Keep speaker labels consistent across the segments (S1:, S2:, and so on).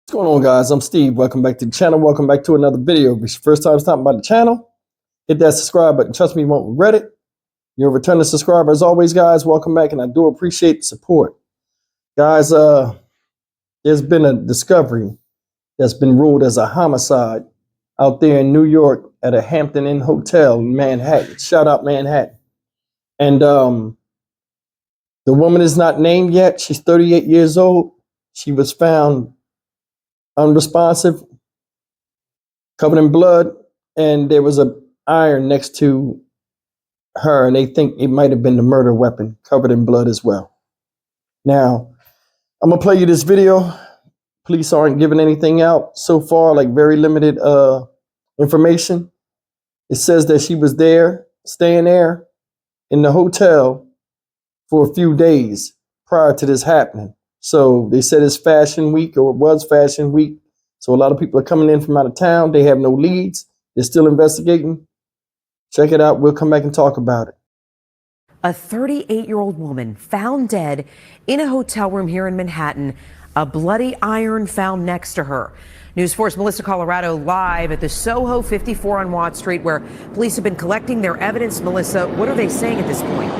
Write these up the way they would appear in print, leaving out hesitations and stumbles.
S1: What's going on, guys? I'm Steve. Welcome back to the channel. Welcome back to another video. If it's your first time stopping by the channel, hit that subscribe button. Trust me, you won't regret it. You're a returning subscriber. As always, guys, welcome back, and I do appreciate the support. Guys, there's been a discovery that's been ruled as a homicide out there in New York at a Hampton Inn hotel in Manhattan. Shout out Manhattan. And the woman is not named yet. She's 38 years old. She was found unresponsive, covered in blood, and there was an iron next to her, and they think it might have been the murder weapon, covered in blood as well. Now, I'm gonna play you this video. Police aren't giving anything out so far, like very limited information. It says that she was there, staying there in the hotel for a few days prior to this happening. So they said it's Fashion Week, or it was Fashion Week. So a lot of people are coming in from out of town. They have no leads. They're still investigating. Check it out. We'll come back and talk about it.
S2: A 38-year-old woman found dead in a hotel room here in Manhattan. A bloody iron found next to her. News 4's Melissa Colorado live at the Soho 54 on Watt Street, where police have been collecting their evidence. Melissa, what are they saying at this point?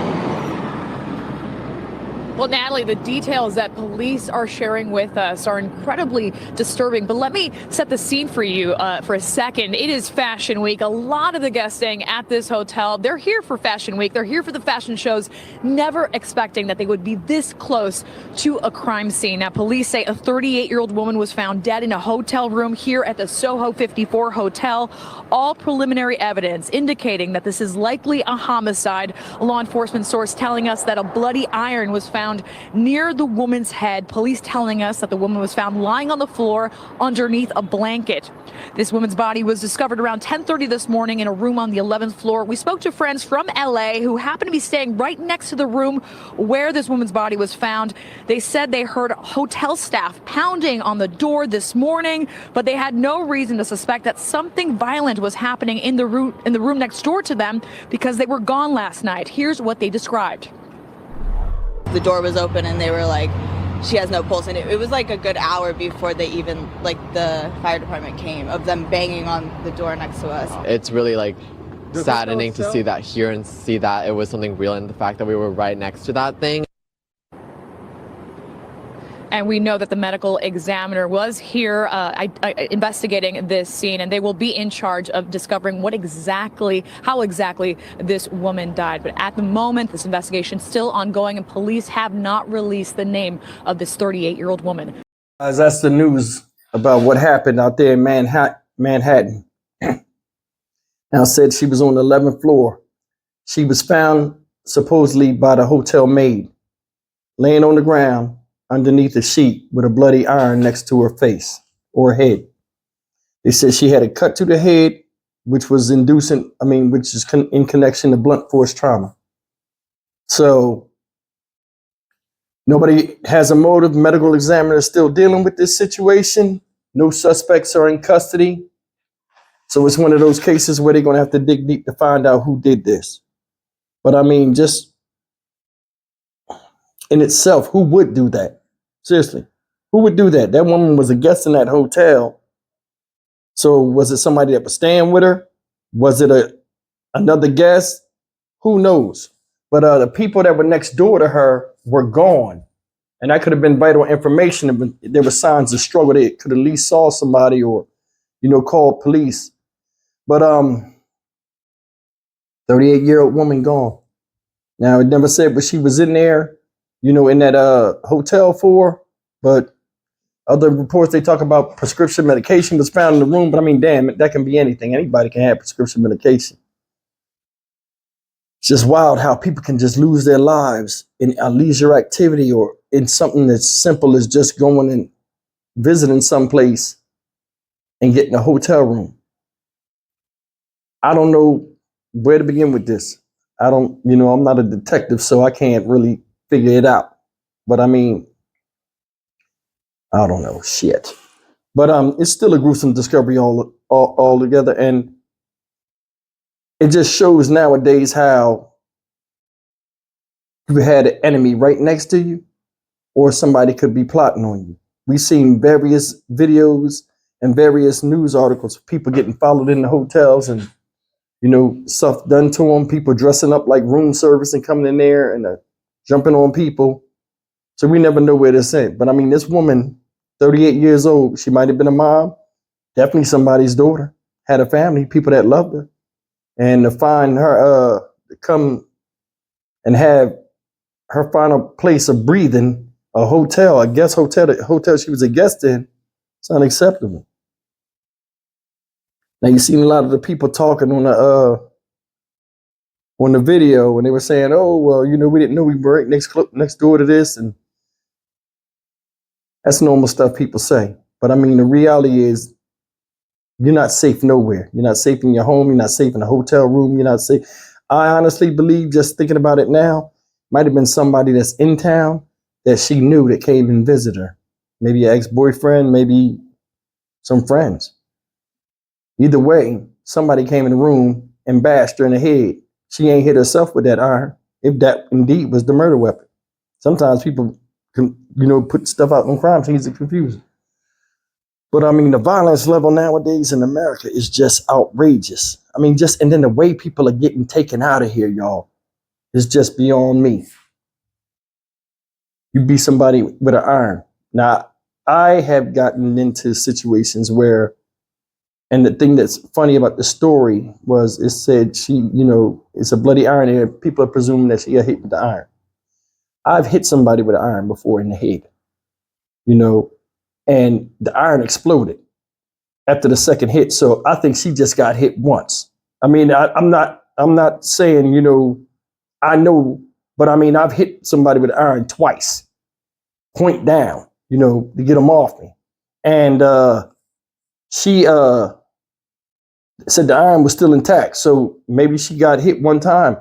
S3: Well, Natalie, the details that police are sharing with us are incredibly disturbing. But let me set the scene for you for a second. It is Fashion Week. A lot of the guests staying at this hotel, they're here for Fashion Week. They're here for the fashion shows, never expecting that they would be this close to a crime scene. Now, police say a 38-year-old woman was found dead in a hotel room here at the Soho 54 hotel. All preliminary evidence indicating that this is likely a homicide. A law enforcement source telling us that a bloody iron was found near the woman's head. Police telling us that the woman was found lying on the floor underneath a blanket. This woman's body was discovered around 10:30 this morning in a room on the 11th floor. We spoke to friends from LA who happened to be staying right next to the room where this woman's body was found. They said they heard hotel staff pounding on the door this morning, but they had no reason to suspect that something violent was happening in the room next door to them because they were gone last night. Here's what they described.
S4: The door was open and they were like, she has no pulse. And it was like a good hour before they even, like, the fire department came, of them banging on the door next to us.
S5: It's really like saddening to see that here and see that it was something real, and the fact that we were right next to that thing.
S3: And we know that the medical examiner was here investigating this scene, and they will be in charge of discovering how exactly this woman died. But at the moment, this investigation is still ongoing, and police have not released the name of this 38-year-old woman.
S1: Guys, that's the news about what happened out there in Manhattan. Now, said she was on the 11th floor. She was found supposedly by the hotel maid, laying on the ground underneath a sheet with a bloody iron next to her face or head. They said she had a cut to the head, which is in connection to blunt force trauma. So nobody has a motive. Medical examiner is still dealing with this situation. No suspects are in custody. So it's one of those cases where they're going to have to dig deep to find out who did this. But I mean, just in itself, who would do that? Seriously, who would do that? That woman was a guest in that hotel. So was it somebody that was staying with her? Was it another guest? Who knows? But the people that were next door to her were gone. And that could have been vital information. If there were signs of struggle, they could at least saw somebody or, called police. But 38-year-old woman gone. Now, it never said what she was in there, in that hotel for, but other reports, they talk about prescription medication was found in the room. But I mean, damn, that can be anything. Anybody can have prescription medication. It's just wild how people can just lose their lives in a leisure activity or in something as simple as just going and visiting someplace and getting a hotel room. I don't know where to begin with this. I'm not a detective, so I can't really figure it out. But I mean, I don't know, shit. But it's still a gruesome discovery all together, and it just shows nowadays how you had an enemy right next to you, or somebody could be plotting on you. We've seen various videos and various news articles, people getting followed in the hotels and, you know, stuff done to them, people dressing up like room service and coming in there and jumping on people. So we never know where this went. But I mean, this woman, 38 years old, she might have been a mom, definitely somebody's daughter, had a family, people that loved her. And to find her, to come and have her final place of breathing, a hotel, a guest hotel, the hotel she was a guest in, it's unacceptable. Now you seen a lot of the people talking on the video, and they were saying, "Oh, well, you know, we didn't know we were right next door to this," and that's normal stuff people say. But I mean, the reality is, you're not safe nowhere. You're not safe in your home. You're not safe in a hotel room. You're not safe. I honestly believe, just thinking about it now, might have been somebody that's in town that she knew that came and visited her. Maybe an ex-boyfriend, maybe some friends. Either way, somebody came in the room and bashed her in the head. She ain't hit herself with that iron, if that indeed was the murder weapon. Sometimes people can, you know, put stuff out on crime scenes to confuse it. But I mean, the violence level nowadays in America is just outrageous. I mean, and then the way people are getting taken out of here, y'all, is just beyond me. You be somebody with an iron. Now, I have gotten into situations where, and the thing that's funny about the story was it said she, you know, it's a bloody iron and people are presuming that she got hit with the iron. I've hit somebody with an iron before in the head, you know, and the iron exploded after the second hit. So I think she just got hit once. I mean, I'm not saying, you know, I know, but I mean, I've hit somebody with an iron twice, point down, you know, to get them off me. And she said the iron was still intact. So maybe she got hit one time.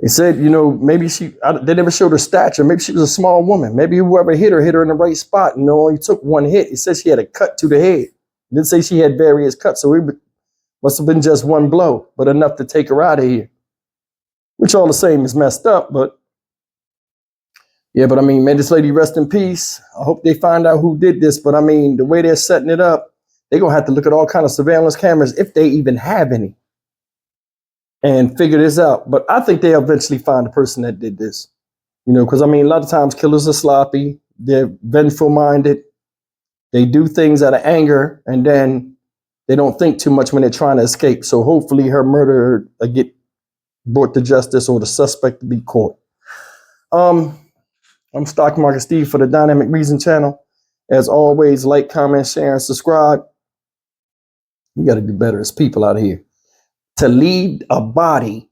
S1: They said, you know, maybe they never showed her stature. Maybe she was a small woman. Maybe whoever hit her in the right spot and only took one hit. It said she had a cut to the head. It didn't say she had various cuts. So it must have been just one blow, but enough to take her out of here. Which all the same is messed up, but yeah, but I mean, may this lady rest in peace. I hope they find out who did this, but I mean, the way they're setting it up, they're going to have to look at all kinds of surveillance cameras, if they even have any, and figure this out. But I think they'll eventually find the person that did this, you know, because I mean, a lot of times killers are sloppy, they're vengeful minded, they do things out of anger, and then they don't think too much when they're trying to escape. So hopefully her murderer get brought to justice or the suspect to be caught. I'm Stock Market Steve for the Dynamic Reason channel. As always, like, comment, share, and subscribe. We got to do better as people out here. To leave a body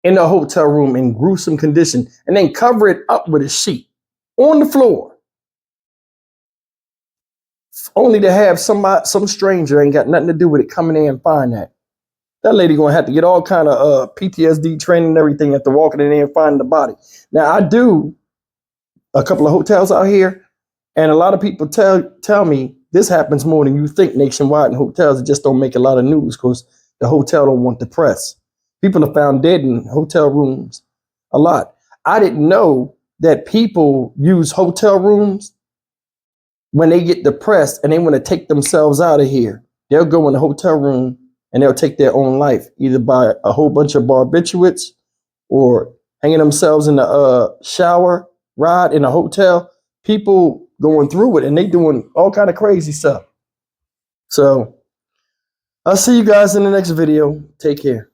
S1: in a hotel room in gruesome condition and then cover it up with a sheet on the floor, only to have some stranger ain't got nothing to do with it coming in and find that. That lady gonna have to get all kind of PTSD training and everything after walking in there and finding the body. Now, I do a couple of hotels out here, and a lot of people tell me this happens more than you think nationwide in hotels. It just don't make a lot of news because the hotel don't want the press. People are found dead in hotel rooms a lot. I didn't know that people use hotel rooms when they get depressed and they want to take themselves out of here. They'll go in the hotel room and they'll take their own life, either by a whole bunch of barbiturates or hanging themselves in the shower rod in a hotel. People going through it and they doing all kind of crazy stuff. So I'll see you guys in the next video. Take care.